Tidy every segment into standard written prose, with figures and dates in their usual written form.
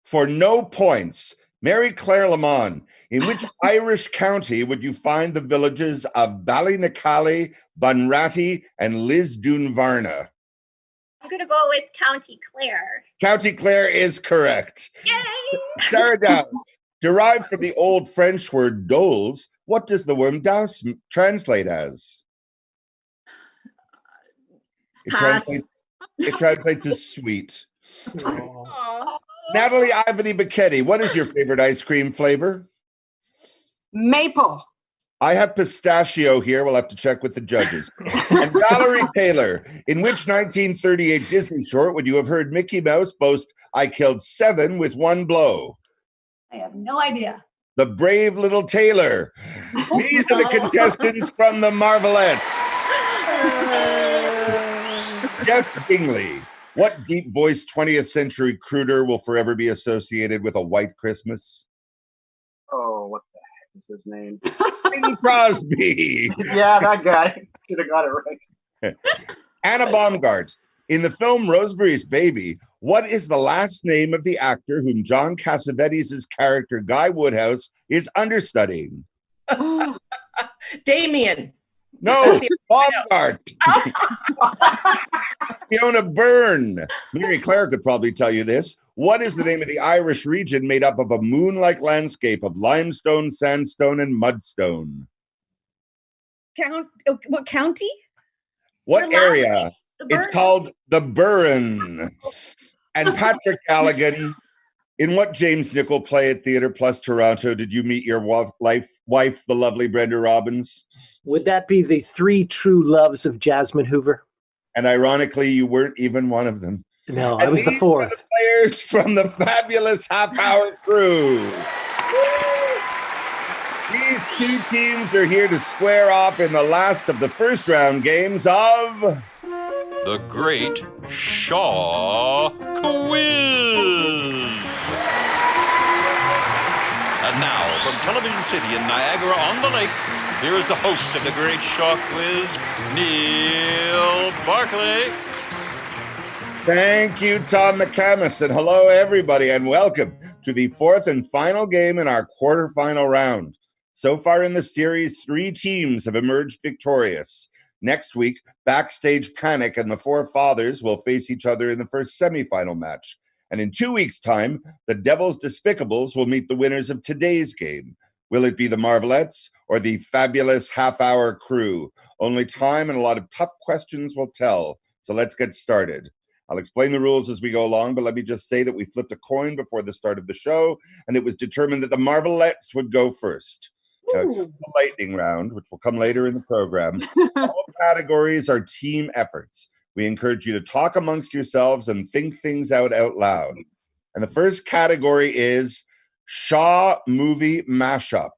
For no points, Mary Claire Lamon, in which Irish county would you find the villages of Ballynacollie, Bunratty, and Lisdoonvarna? I'm going to go with County Clare. County Clare is correct. Yay! Sarah Dowse, derived from the Old French word doles, what does the word Dowse translate as? It translates as sweet. Aww. Nathalie Ivany-Becchetti, what is your favorite ice cream flavor? Maple. I have pistachio here. We'll have to check with the judges. And Valerie Taylor, in which 1938 Disney short would you have heard Mickey Mouse boast, "I killed 7 with 1 blow"? I have no idea. The Brave Little Tailor. These are the contestants from the Marvelettes. Jeff Bingley, what deep-voiced 20th century crooner will forever be associated with a white Christmas? Oh, what the heck is his name? Bing Crosby. Yeah, that guy. Should have got it right. Anna Baumgart, in the film Rosemary's Baby, what is the last name of the actor whom John Cassavetes' character Guy Woodhouse is understudying? Damien. No, Baumgart. Fiona Byrne. Mary Clare could probably tell you this. What is the name of the Irish region made up of a moon-like landscape of limestone, sandstone, and mudstone? What county? What area? The It's called the Byrne. And Patrick Galligan, in what James Nichol play at Theatre Plus Toronto did you meet your wife, the lovely Brenda Robbins? Would that be the 3 True Loves of Jasmine Hoover? And ironically, you weren't even one of them. No, And I was the these 4th. are the players from the fabulous half-hour crew. These 2 teams are here to square off in the last of the first round games of The Great Shaw Quiz. And now, from Television City in Niagara-on-the-Lake, here is the host of The Great Shaw Quiz, Neil Barclay. Thank you, Tom McCamus, and hello, everybody, and welcome to the 4th and final game in our quarterfinal round. So far in the series, 3 teams have emerged victorious. Next week, Backstage Panic and the Four Fathers will face each other in the first semifinal match. And in 2 weeks' time, the Devil's Despicables will meet the winners of today's game. Will it be the Marvelettes or the fabulous half-hour crew? Only time and a lot of tough questions will tell. So let's get started. I'll explain the rules as we go along, but let me just say that we flipped a coin before the start of the show, and it was determined that the Marvelettes would go first. Now, except the lightning round, which will come later in the program, all categories are team efforts. We encourage you to talk amongst yourselves and think things out loud. And the first category is Shaw Movie Mashup.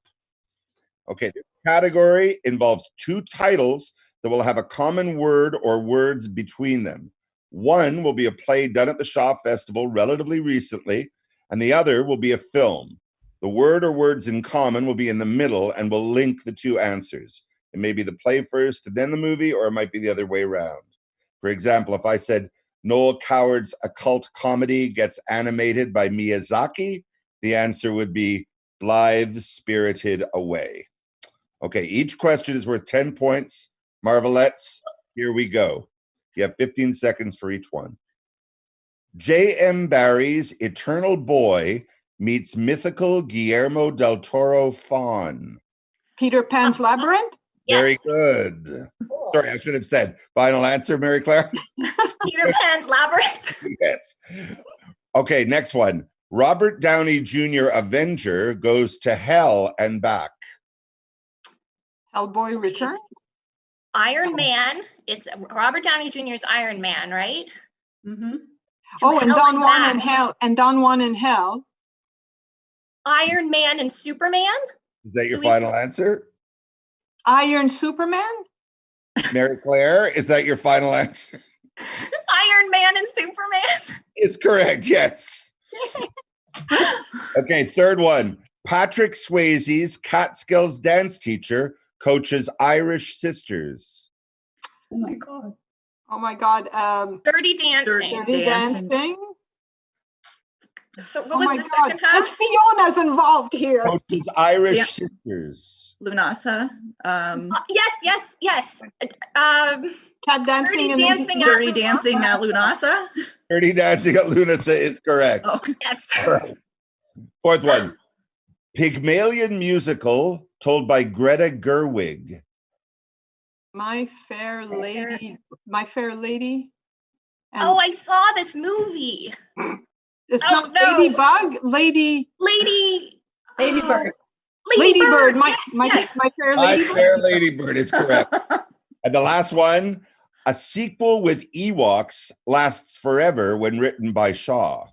Okay, this category involves 2 titles that will have a common word or words between them. One will be a play done at the Shaw Festival relatively recently, and the other will be a film. The word or words in common will be in the middle and will link the 2 answers. It may be the play first and then the movie, or it might be the other way around. For example, if I said Noel Coward's occult comedy gets animated by Miyazaki, the answer would be Blithe Spirited Away. Okay, each question is worth 10 points. Marvelettes, here we go. You have 15 seconds for each one. J.M. Barrie's Eternal Boy meets mythical Guillermo del Toro faun. Peter Pan's Labyrinth? Very good. Sorry, I should have said final answer, Mary Claire. Peter Pan's Labyrinth. Yes. Okay, next one. Robert Downey Jr. Avenger goes to hell and back. Hellboy Return? Iron Man. It's Robert Downey Jr.'s Iron Man, right? Mm-hmm. Oh, and Hell Don and Juan Back. in Hell. And Don Juan in Hell. Iron Man and Superman? Is that your Do we- final answer? Iron Superman? Mary Claire, is that your final answer? Iron Man and Superman? Is correct, yes. Okay, third one. Patrick Swayze's Catskills dance teacher coaches Irish sisters. Oh my God. Oh my God. Dirty Dancing. Dirty Dancing? So what Oh was my the God, second half? it's Fiona's involved here. Coach's Irish Yeah. sisters. Lunasa. Yes. Cat dancing Dirty and Dancing Dirty Dancing at Lunasa. Dirty Dancing at Lunasa is correct. Oh. Yes. All right. Fourth one. Pygmalion musical told by Greta Gerwig. My Fair Lady. My Fair Lady. And Oh, I saw this movie. it's oh, not no. Ladybug, Lady Ladybird. Ladybird. My yes. my Fair My Ladybird. Fair Ladybird is correct. And the last one, a sequel with Ewoks lasts forever when written by Shaw.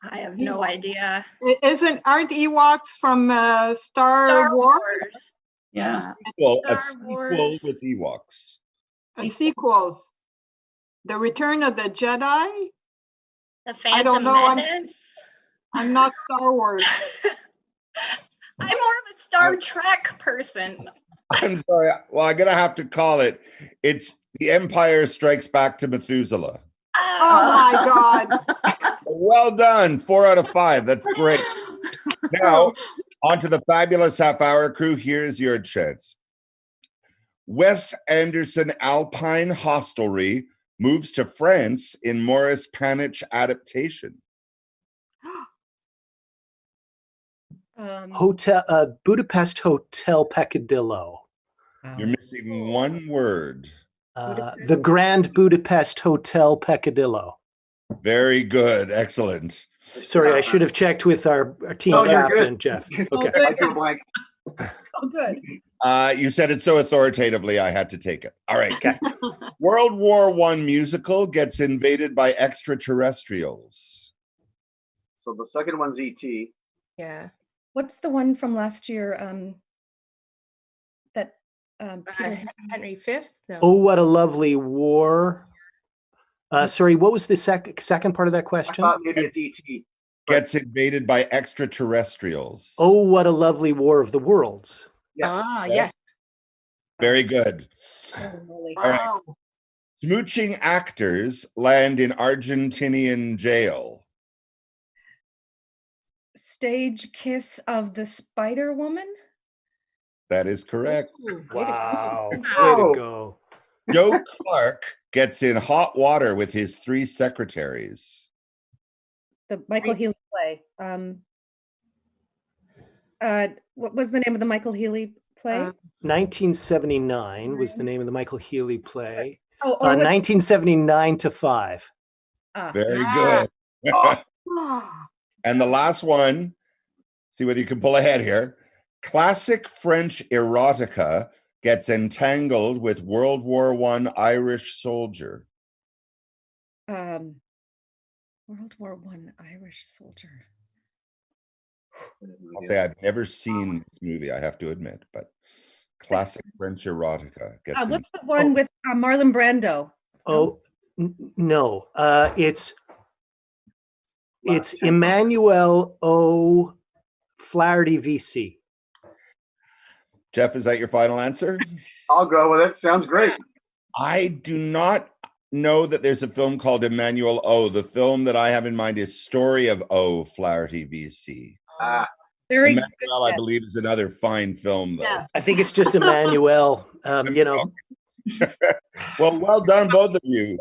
I have no idea. Aren't Ewoks from Star Wars? Yeah. A Star sequel Wars. with Ewoks. Sequels. The Return of the Jedi. The Phantom don't know, Menace. I'm not Star Wars. I'm more of a Star Trek person. I'm sorry. Well, I'm going to have to call it. It's The Empire Strikes Back to Methuselah. Oh my God. Well done. 4 out of 5. That's great. Now, on to the fabulous half-hour crew. Here's your chance. Wes Anderson Alpine Hostelry moves to France in Maurice Panitch adaptation. Hotel Budapest Hotel Peccadillo. You're missing one word. The Grand Budapest Hotel Peccadillo. Very good. Excellent. Sorry, I should have checked with our team Oh, you're captain, good. Jeff. Oh, Okay. good. I drew a blank. Oh, good. You said it so authoritatively, I had to take it. All right. World War I musical gets invaded by extraterrestrials. So the second one's E.T. Yeah. What's the one from last year? That Peter Henry V? No. Oh, what a lovely war. Sorry, what was the second part of that I question? thought maybe it's E.T. Gets invaded by extraterrestrials. Oh, what a lovely War of the Worlds. Yes. Ah, Yeah. yes. Very good. Holy. All right. Smooching actors land in Argentinian jail. Stage Kiss of the Spider Woman? That is correct. Wow. Way Wow. to go. Joe Clark gets in hot water with his 3 secretaries. The Michael Healy play. What was the name of the Michael Healy play? 1979 was the name of the Michail Healy play. 1979 to 5. Very good. And the last one, see whether you can pull ahead here. Classic French erotica gets entangled with World War I Irish soldier. World War I Irish soldier. I'll say I've never seen this movie, I have to admit, but classic French erotica gets What's the one with Marlon Brando? Oh, no. It's Emmanuel O. Flaherty VC. Jeff, is that your final answer? I'll go with it. Sounds great. I do not know that there's a film called Emmanuel O. The film that I have in mind is Story of O. Flaherty VC. Very Emmanuel, good. I believe, is another fine film, though. Yeah. I think it's just Emmanuel. Well done, both of you.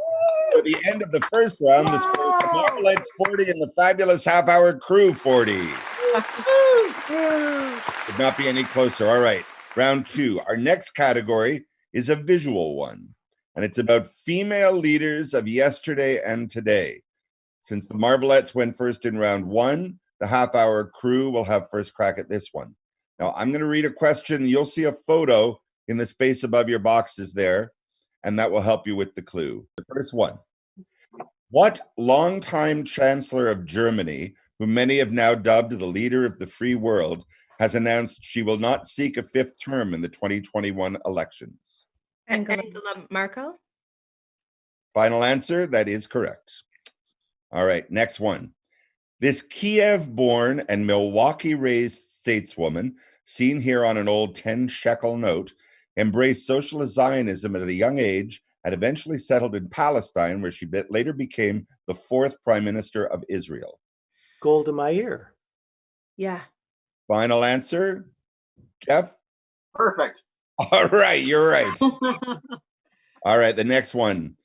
At the end of the first round, the scores are Marvelettes 40 and the fabulous half-hour crew 40. Could not be any closer. All right, round 2. Our next category is a visual one, and it's about female leaders of yesterday and today. Since the Marvelettes went first in round 1, the half-hour crew will have first crack at this one. Now, I'm going to read a question. You'll see a photo in the space above your boxes there, and that will help you with the clue. The first one. What longtime chancellor of Germany, who many have now dubbed the leader of the free world, has announced she will not seek a 5th term in the 2021 elections? Angela Merkel? Final answer, that is correct. All right, next one. This Kiev-born and Milwaukee-raised stateswoman, seen here on an old 10-shekel note, embraced socialist Zionism at a young age and eventually settled in Palestine, where she later became the 4th Prime Minister of Israel? Golda Meir. Yeah. Final answer, Jeff? Perfect. All right, you're right. All right, the next one.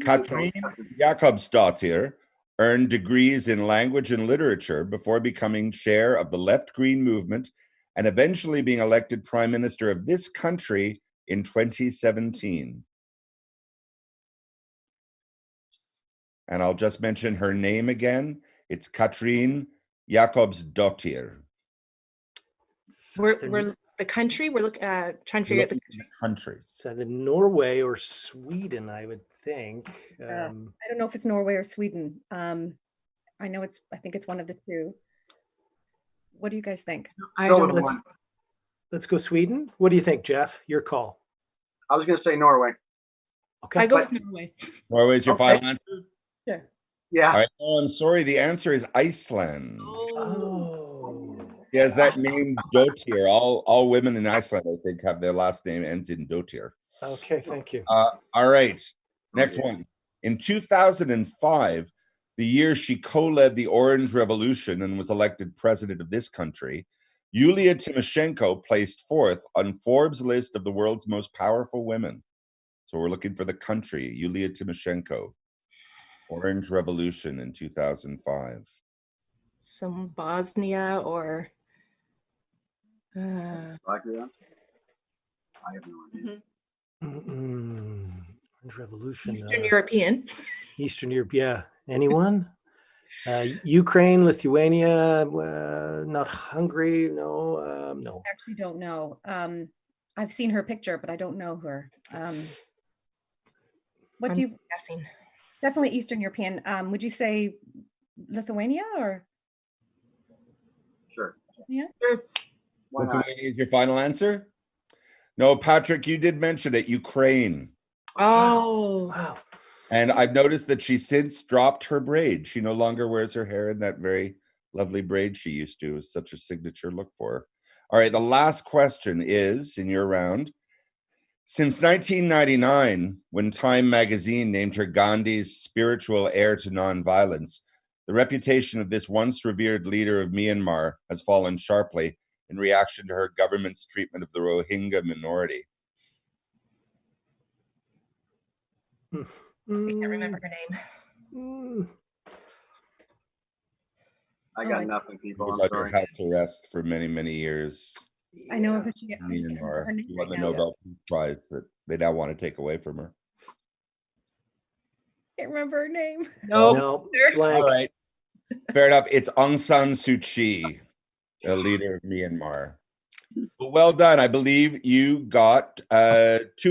Katrin Jakobsdottir earned degrees in language and literature before becoming chair of the Left Green movement and eventually being elected Prime Minister of this country in 2017. And I'll just mention her name again. It's Katrin Jakobsdottir. We're the country. We're trying to figure out the country. So the Norway or Sweden, I would think. I don't know if it's Norway or Sweden. I know I think it's one of the two. What do you guys think? I don't know. Let's go Sweden. What do you think, Jeff? Your call. I was going to say Norway. Okay. I go with Norway. Norway's your final answer? Sure. Yeah. All right. Oh, I'm sorry. The answer is Iceland. Oh. Yes, that name Dottir. All women in Iceland, I think, have their last name ends in Dottir. Okay, thank you. All right. Next one. In 2005, the year she co-led the Orange Revolution and was elected president of this country, Yulia Tymoshenko placed 4th on Forbes' list of the world's most powerful women. So we're looking for the country, Yulia Tymoshenko. Orange Revolution in 2005. Some Bosnia or Latvia? I have no idea. Orange Revolution. Eastern European. Eastern Europe, yeah. Anyone? Ukraine, Lithuania, not Hungary, no, no. I actually don't know. I've seen her picture, but I don't know her. What do you guessing? Definitely Eastern European. Would you say Lithuania or? Sure. Yeah. Sure. Lithuania is your final answer? No, Patrick, you did mention it, Ukraine. Oh. Wow. And I've noticed that she since dropped her braid. She no longer wears her hair in that very lovely braid she used to. It was such a signature look for her. All right, the last question is in your round. Since 1999, when Time magazine named her Gandhi's spiritual heir to nonviolence, the reputation of this once revered leader of Myanmar has fallen sharply in reaction to her government's treatment of the Rohingya minority. I can't remember her name. I got nothing, people. She was I'm under sorry. house arrest for many, many years. I know that she Myanmar. her name She won the right now. Nobel Peace Prize that they now want to take away from her. Can't remember her name. No, blank. All right. Fair enough. It's Aung San Suu Kyi, a leader of Myanmar. But well done. I believe you got 2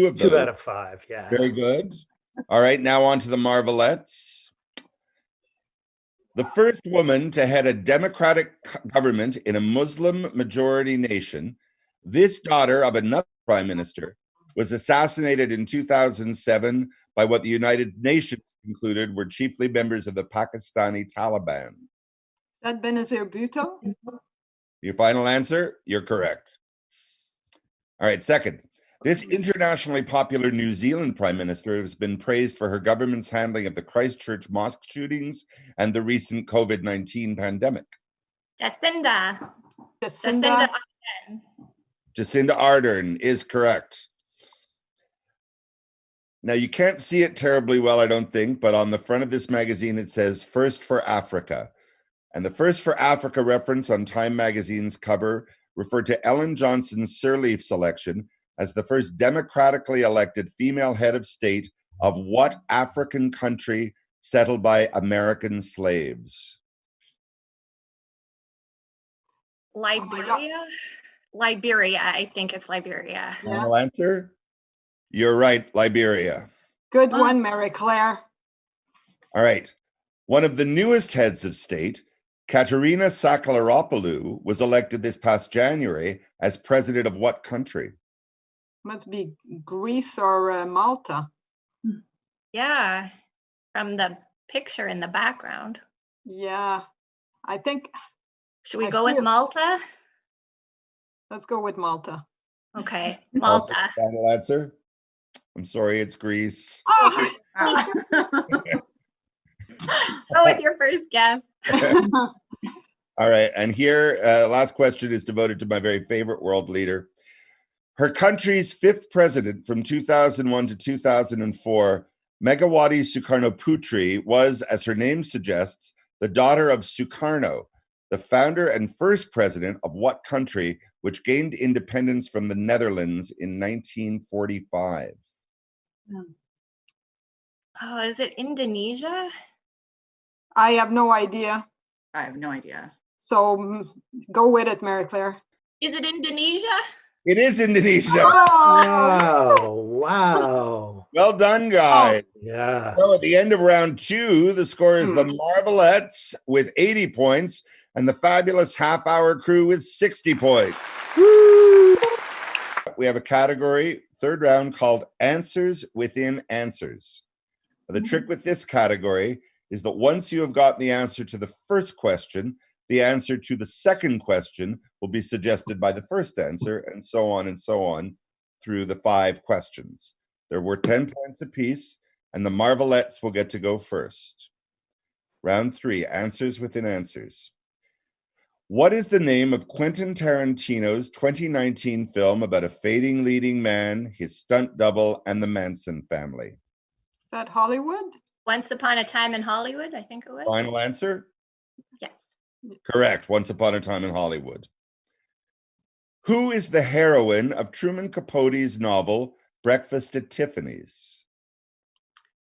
of those. 2 out of 5, yeah. Very good. All right, now on to the Marvelettes. The first woman to head a democratic government in a Muslim-majority nation, this daughter of another prime minister, was assassinated in 2007 by what the United Nations concluded were chiefly members of the Pakistani Taliban. Is that Benazir Bhutto? Your final answer? You're correct. All right, second. This internationally popular New Zealand Prime Minister has been praised for her government's handling of the Christchurch mosque shootings and the recent COVID-19 pandemic. Jacinda. Jacinda. Ardern. Jacinda Ardern is correct. Now, you can't see it terribly well, I don't think, but on the front of this magazine, it says First for Africa. And the First for Africa reference on Time magazine's cover referred to Ellen Johnson's Sirleaf selection as the first democratically elected female head of state of what African country settled by American slaves? Liberia? Liberia, I think it's Liberia. Final answer? You're right, Liberia. Good one, Mary Claire. All right. One of the newest heads of state, Katerina Sakellaropoulou, was elected this past January as president of what country? Must be Greece or Malta. Yeah, from the picture in the background. Yeah, I think. Should we go with Malta? Let's go with Malta. Okay, Malta. Final answer? I'm sorry, it's Greece. Oh. Go with your first guess. All right, and here, last question is devoted to my very favorite world leader. Her country's 5th president from 2001 to 2004, Megawati Sukarnoputri, was, as her name suggests, the daughter of Sukarno, the founder and first president of what country, which gained independence from the Netherlands in 1945? Oh, is it Indonesia? I have no idea. I have no idea. So go with it, Mary Claire. Is it Indonesia? It is Indonesia. Oh, Wow. Well done, guys. Yeah. So at the end of round 2, the score is the Marvelettes with 80 points and the fabulous half-hour crew with 60 points. We have a category, 3rd round, called Answers Within Answers. The trick with this category is that once you have gotten the answer to the first question, the answer to the second question will be suggested by the first answer, and so on through the 5 questions. There were 10 points apiece, and the Marvelettes will get to go first. Round 3, Answers Within Answers. What is the name of Quentin Tarantino's 2019 film about a fading leading man, his stunt double, and the Manson family? is that Hollywood? Once Upon a Time in Hollywood, I think it was. Final answer? Yes. Correct. Once Upon a Time in Hollywood. Who is the heroine of Truman Capote's novel Breakfast at Tiffany's?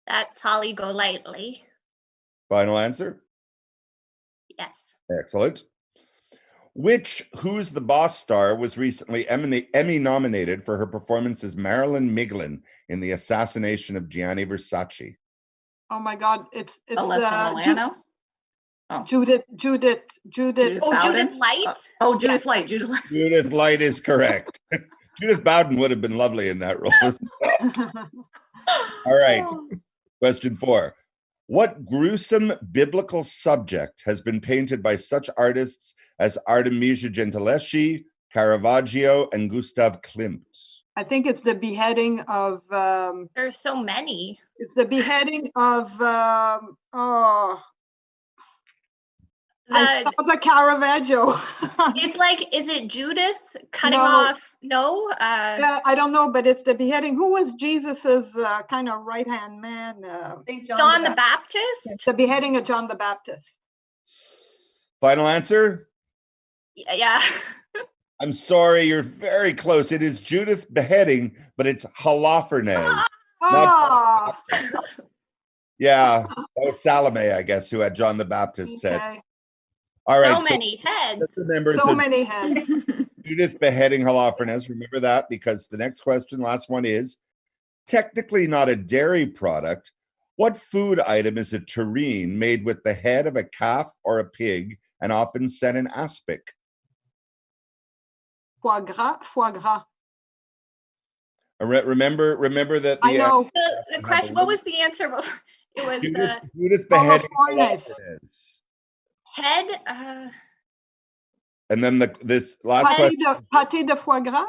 That's Holly Golightly. Final answer? Yes. Excellent. Which Who's the Boss star was recently Emmy nominated for her performance as Marilyn Miglin in The Assassination of Gianni Versace? Oh my God, it's Alyssa Milano. Judith. Oh, Judith Bowden? Light? Judith Light. Judith Light. Judith Light is correct. Judith Bowden would have been lovely in that role as well. All right. Question 4. What gruesome biblical subject has been painted by such artists as Artemisia Gentileschi, Caravaggio, and Gustav Klimt? I think it's the beheading of. There's so many. It's the beheading of. I saw the Caravaggio. It's like, is it Judas cutting No. off? No. I don't know, but it's the beheading. Who was Jesus's kind of right hand man? I think John the It's Baptist? the beheading of John the Baptist. Final answer? Yeah. I'm sorry, you're very close. It is Judith beheading, but it's Holofernes. Oh, Yeah, that was Salome, I guess, who had John the Baptist said. okay. All right, So many heads. let's remember. So many heads. Judith beheading Holofernes. Remember that, because the next question, last one, is technically not a dairy product. What food item is a terrine made with the head of a calf or a pig and often set in aspic? Foie gras, foie gras. Remember that the I know. The question, what was the answer? It was Judith beheading Holofernes. Holofernes. head. And then this last question. Pâté de foie gras?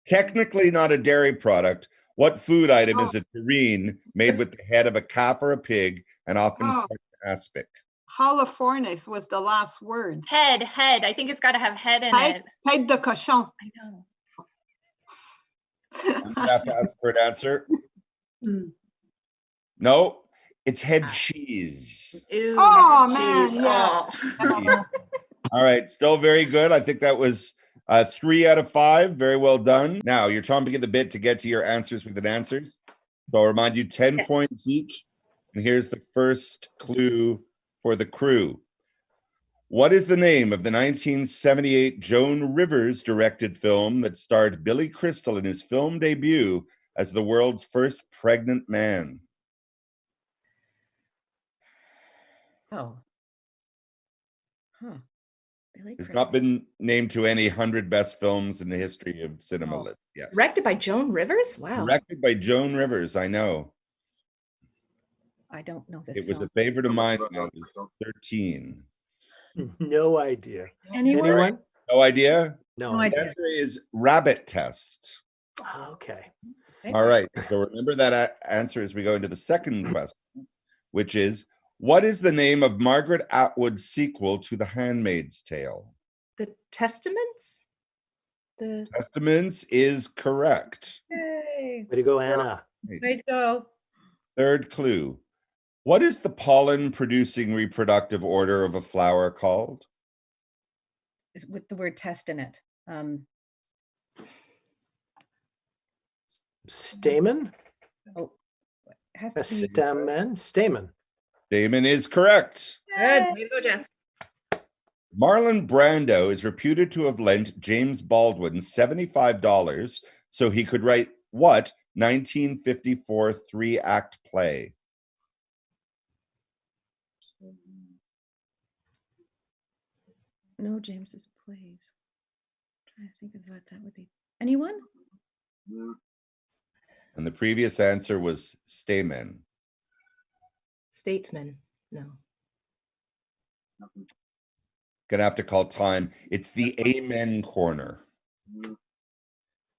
Technically not a dairy product. What food item is a terrine made with the head of a calf or a pig and often set in aspic? Holofernes was the last word. Head. I think it's got to have head in it. Tête de cochon. I know. I'm gonna have to ask for an answer. No, it's head cheese. Ooh, Oh, cheese. man, yes. All right, still very good. I think that was 3 out of 5. Very well done. Now you're chomping at the bit to get to your answers with an answers. So I'll remind you 10 points each. And here's the first clue for the crew. What is the name of the 1978 Joan Rivers directed film that starred Billy Crystal in his film debut as the world's first pregnant man? Oh. Huh. Billy It's Crystal. not been named to any 100 best films in the history of cinema list yet. Directed by Joan Rivers? Wow. Directed by Joan Rivers, I know. I don't know this It was film. a favorite of mine when I was 13. No idea. Anyone? No idea? No No The idea. idea. answer is Rabbit Test. Okay. All right. So remember that answer as we go into the second question, which is, what is the name of Margaret Atwood's sequel to The Handmaid's Tale? The Testaments? The Testaments is correct. Yay. Way to go, Anna. Way to go. Third clue. What is the pollen-producing reproductive order of a flower called? With the word test in it. Stamen? Oh, it has to be. Stamen? Stamen. Stamen is correct. Good. Way to go, Jeff. Marlon Brando is reputed to have lent James Baldwin $75 so he could write what 1954 three-act play? No, James's plays. I'm trying to think of what that would be. Anyone? And the previous answer was Stamen. Statesman. No. Gonna have to call time. It's the Amen Corner.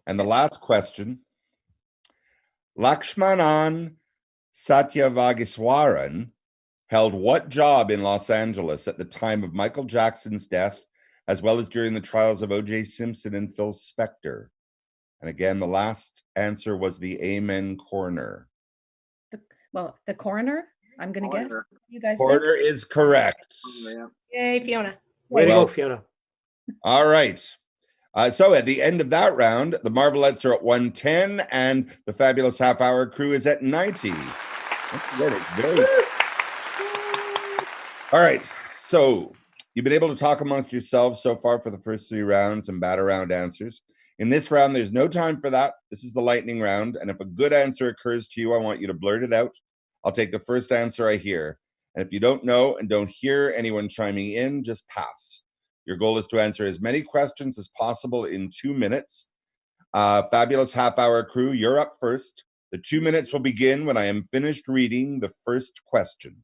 And the last question. Lakshmanan Satyavagiswaran held what job in Los Angeles at the time of Michael Jackson's death, as well as during the trials of O.J. Simpson and Phil Spector? And again, the last answer was the Amen Corner. The coroner, I'm going to guess. You guys Corner is correct. Yay, Fiona. Way to go, Fiona. All right. So at the end of that round, the Marvelettes are at 110 and the Fabulous Half Hour Crew is at 90. It's very... All right. So you've been able to talk amongst yourselves so far for the first 3 rounds and bat around answers. In this round, there's no time for that. This is the lightning round. And if a good answer occurs to you, I want you to blurt it out. I'll take the first answer I hear. And if you don't know and don't hear anyone chiming in, just pass. Your goal is to answer as many questions as possible in 2 minutes. Fabulous Half Hour Crew, you're up first. The 2 minutes will begin when I am finished reading the first question.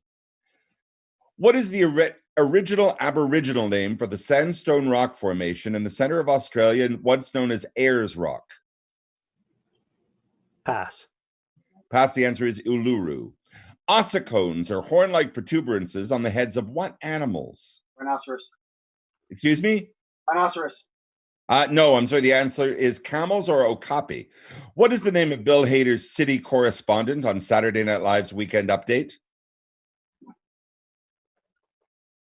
What is the original Aboriginal name for the sandstone rock formation in the center of Australia, once known as Ayers Rock? Pass. Pass. The answer is Uluru. Ossicones are horn-like protuberances on the heads of what animals? Rhinoceros. Excuse me? Rhinoceros. No, I'm sorry. The answer is camels or okapi. What is the name of Bill Hader's city correspondent on Saturday Night Live's Weekend Update?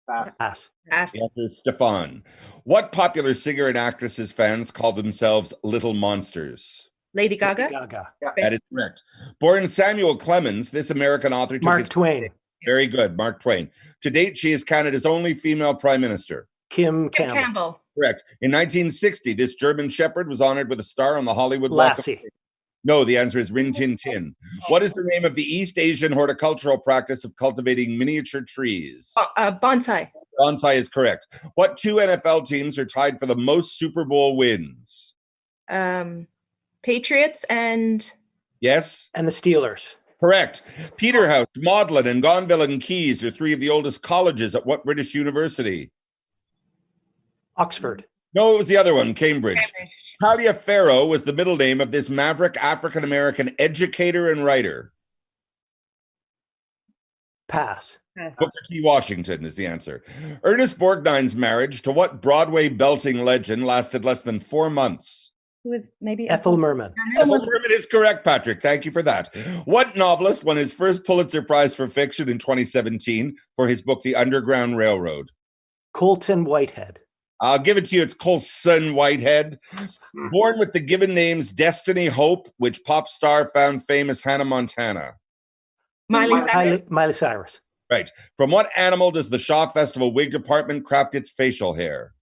Pass. Pass. Pass. The answer is Stefan. What popular singer and actress's fans call themselves Little Monsters? Lady Gaga. Gaga. That is correct. Born Samuel Clemens, this American author took Mark his... Twain. Very good, Mark Twain. To date, she is Canada's only female prime minister. Kim Kim Campbell. Campbell. Correct. In 1960, this German shepherd was honored with a star on the Hollywood Walk of Lassie. Fame. No, the answer is Rin Tin Tin. What is the name of the East Asian horticultural practice of cultivating miniature trees? Bonsai. Bonsai is correct. What 2 NFL teams are tied for the most Super Bowl wins? Patriots and... Yes? And the Steelers. Correct. Peterhouse, Magdalen, and Gonville and Keys are 3 of the oldest colleges at what British university? Oxford. No, it was the other one, Cambridge. Taliaferro was the middle name of this maverick African-American educator and writer. Pass. Booker T. Washington is the answer. Ernest Borgnine's marriage to what Broadway belting legend lasted less than 4 months? Who is maybe Ethel Merman. Ethel Merman is correct, Patrick. Thank you for that. What novelist won his first Pulitzer Prize for fiction in 2017 for his book, The Underground Railroad? Colton Whitehead. I'll give it to you. It's Colson Whitehead. Born with the given names Destiny Hope, which pop star found fame as Hannah Montana. Miley Cyrus. Right. From what animal does the Shaw Festival wig department craft its facial hair?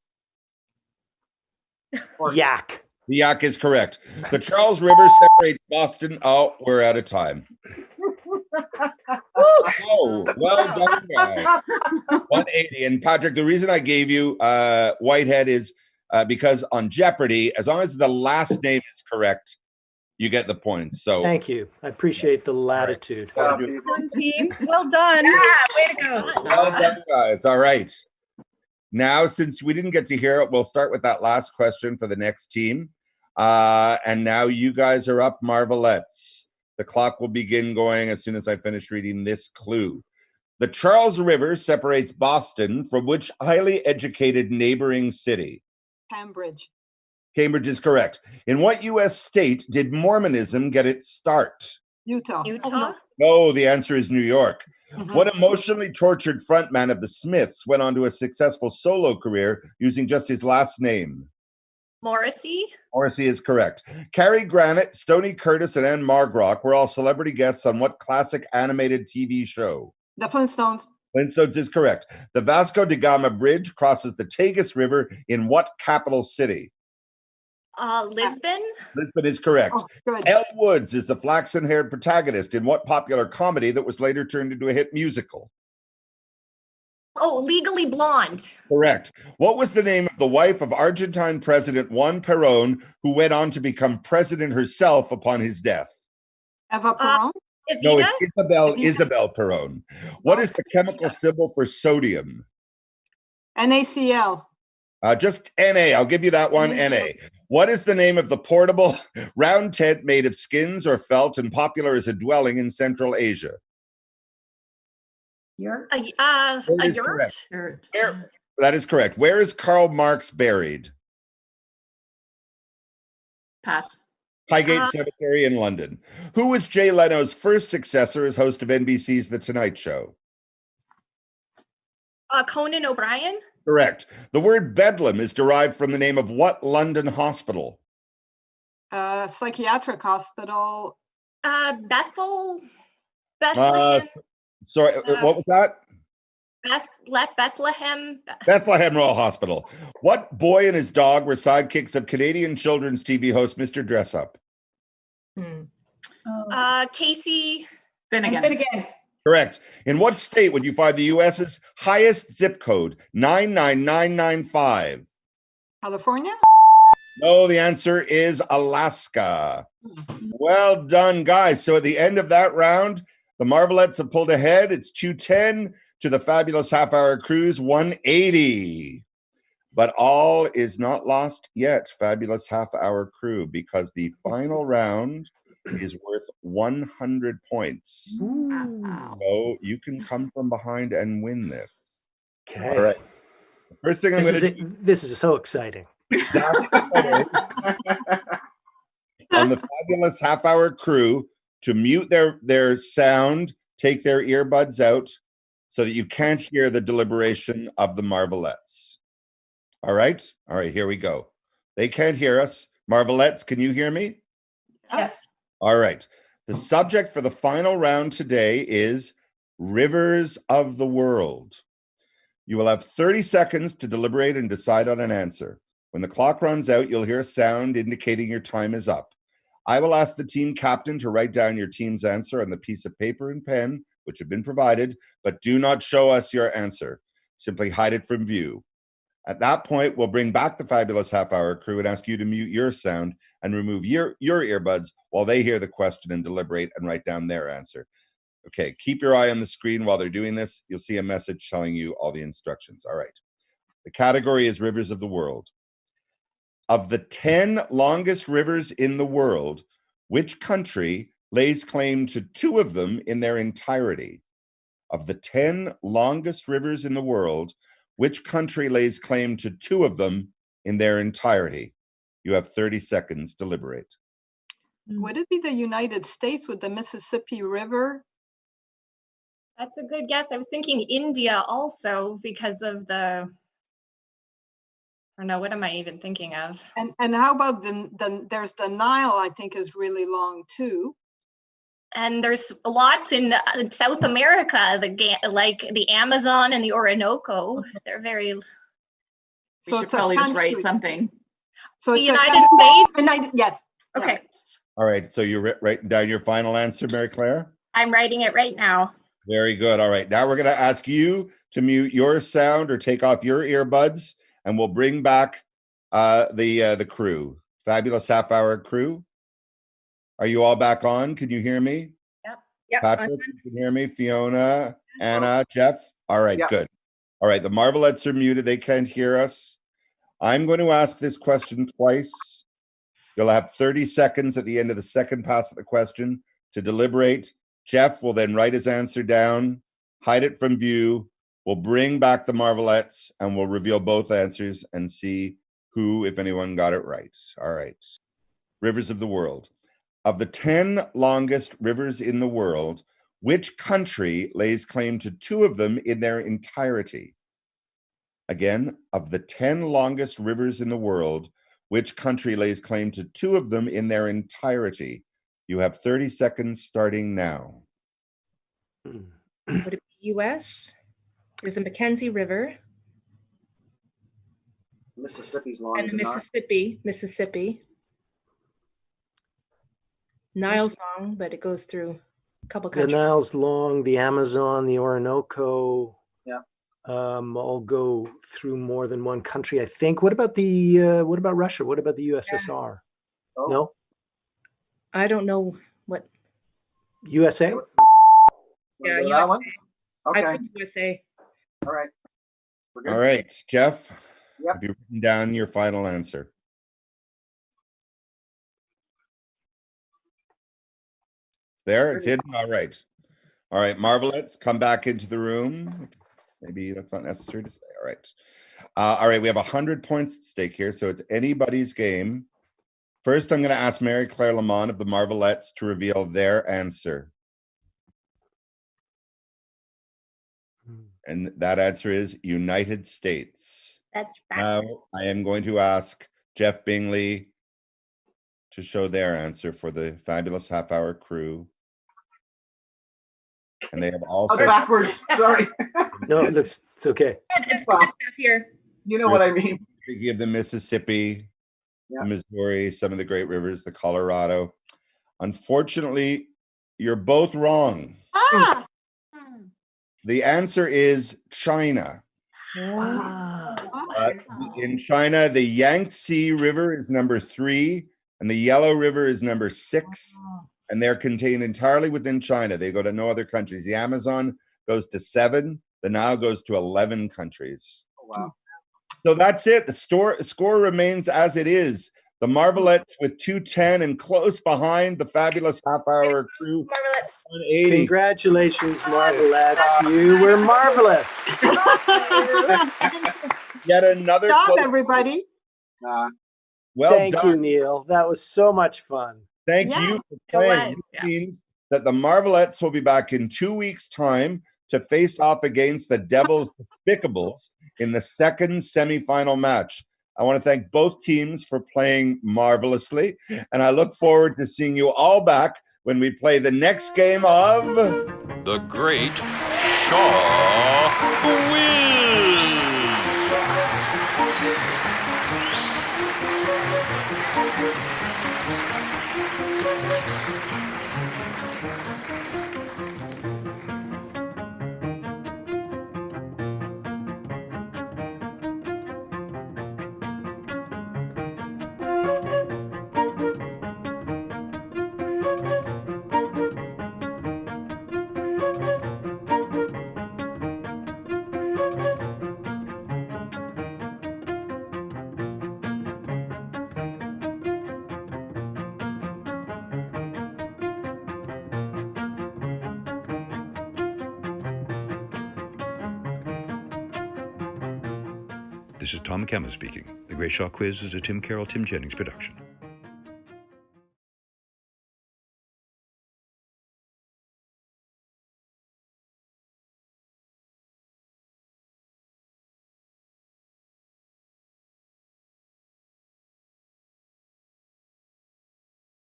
Yak. The yak is correct. The Charles River separates Boston. Oh, we're out of time. Oh, well done, guys. 180. And Patrick, the reason I gave you Whitehead is because on Jeopardy, as long as the last name is correct, you get the points. So thank you. I appreciate the latitude. Well done, team. Well done. Yeah, way to go. Well done, guys. All right. Now, since we didn't get to hear it, we'll start with that last question for the next team. And now you guys are up, Marvelettes. The clock will begin going as soon as I finish reading this clue. The Charles River separates Boston from which highly educated neighboring city? Cambridge. Cambridge is correct. In what U.S. state did Mormonism get its start? Utah. Utah? No, the answer is New York. Mhm. What emotionally tortured frontman of the Smiths went on to a successful solo career using just his last name? Morrissey? Morrissey is correct. Cary Grant, Stoney Curtis, and Anne Margrock were all celebrity guests on what classic animated TV show? The Flintstones. Flintstones is correct. The Vasco da Gama Bridge crosses the Tagus River in what capital city? Lisbon? Lisbon is correct. Oh, good. Elle Woods is the flaxen-haired protagonist in what popular comedy that was later turned into a hit musical? Oh, Legally Blonde. Correct. What was the name of the wife of Argentine President Juan Perón, who went on to become president herself upon his death? Eva Perón. No, Evita? it's Isabel Perón. What is the chemical symbol for sodium? NaCl. Just Na. I'll give you that one, Na. What is the name of the portable round tent made of skins or felt and popular as a dwelling in Central Asia? You're A That is yurt? correct. Dirt. That is correct. Where is Karl Marx buried? Pass. Highgate Cemetery in London. Who was Jay Leno's first successor as host of NBC's The Tonight Show? Conan O'Brien? Correct. The word Bedlam is derived from the name of what London hospital? Psychiatric hospital. Bethlehem? Sorry, what was that? Bethlehem? Bethlehem Royal Hospital. What boy and his dog were sidekicks of Canadian children's TV host Mr. Dressup? Casey? Finnegan. Finnegan. Correct. In what state would you find the U.S.'s highest zip code? 99995. California. No, the answer is Alaska. Well done, guys. So at the end of that round, the Marvelettes have pulled ahead. It's 210 to the Fabulous Half Hour Cruise 180. But all is not lost yet, Fabulous Half Hour Crew, because the final round is worth 100 points. Wow. So you can come from behind and win this. Okay. All right. First thing I'm going to do This is so exciting. on the Fabulous Half Hour Crew to mute their sound, take their earbuds out so that you can't hear the deliberation of the Marvelettes. All right? All right, here we go. They can't hear us. Marvelettes, can you hear me? Yes. All right. The subject for the final round today is rivers of the world. You will have 30 seconds to deliberate and decide on an answer. When the clock runs out, you'll hear a sound indicating your time is up. I will ask the team captain to write down your team's answer on the piece of paper and pen, which have been provided, but do not show us your answer. Simply hide it from view. At that point, we'll bring back the Fabulous Half Hour Crew and ask you to mute your sound and remove your earbuds while they hear the question and deliberate and write down their answer. Okay, keep your eye on the screen while they're doing this. You'll see a message telling you all the instructions. All right. The category is rivers of the world. Of the 10 longest rivers in the world, which country lays claim to 2 of them in their entirety? Of the 10 longest rivers in the world, which country lays claim to 2 of them in their entirety? You have 30 seconds to deliberate. Would it be the United States with the Mississippi River? That's a good guess. I was thinking India also because of the, I don't know, what am I even thinking of? And how about there's the Nile, I think is really long too. And there's lots in South America, like the Amazon and the Orinoco. They're very. We So should it's a probably just write country. something. So The it's a United country. States? Yes. Okay, All right, so you're writing down your final answer, Mary Claire? I'm writing it right now. Very good. All right, now we're going to ask you to mute your sound or take off your earbuds, and we'll bring back the crew. Fabulous Half Hour Crew. Are you all back on? Can you hear me? Yep. Patrick, you can hear me? Fiona, Anna, Jeff? All right, Yep. good. All right, the Marvelettes are muted. They can't hear us. I'm going to ask this question twice. You'll have 30 seconds at the end of the second pass of the question to deliberate. Jeff will then write his answer down, hide it from view. We'll bring back the Marvelettes and we'll reveal both answers and see who, if anyone, got it right. All right. Rivers of the world. Of the 10 longest rivers in the world, which country lays claim to 2 of them in their entirety? Again, of the 10 longest rivers in the world, which country lays claim to 2 of them in their entirety? You have 30 seconds starting now. Would it be US? There's a Mackenzie River Mississippi's long. and the is it not? Mississippi. Nile's long, but it goes through a couple The countries. Nile's long, the Amazon, the Orinoco. Yeah. All go through more than one country, I think. What about Russia? What about the USSR? Oh. No? I don't know what. USA? Wanna Yeah, go that one? I Okay, think USA. all right. We're good. All right, Jeff, Yep. have you written down your final answer? It's there, it's hidden. All right. All right, Marvelettes, come back into the room. Maybe that's not necessary to say. All right. All right, we have 100 points at stake here, so it's anybody's game. First, I'm going to ask Mary Claire Lamon of the Marvelettes to reveal their answer. And that answer is United States. That's Now, I am going to ask Jeff Bingley to show their answer for the fabulous half-hour crew. And they have also... Oh, backwards. Sorry. No, it's okay. It's Well, good up here. You know what I mean. Thinking of the Mississippi, Yeah. the Missouri, some of the great rivers, the Colorado. Unfortunately, you're both wrong. Ah, The answer is China. In China, the Yangtze River is number 3, and the Yellow River is number 6, and they're contained entirely within China. They go to no other countries. The Amazon goes to 7, the Nile goes to 11 countries. Oh, wow. So that's it. The score remains as it is. The Marvelettes with 210 and close behind the fabulous half-hour crew. Marvelettes. 180. Congratulations, Marvelettes. You were marvelous. Yet another job, close. everybody. Well Thank done. you, Neil. That was so much fun. Thank Yeah, you for playing. was, This yeah. means that the Marvelettes will be back in 2 weeks' time to face off against the Devils Despicables in the second semifinal match. I want to thank both teams for playing marvelously, and I look forward to seeing you all back when we play the next game of... The Great Shaw Quiz. This is Tom McCamus speaking. The Great Shaw Quiz is a Tim Carroll, Tim Jennings production.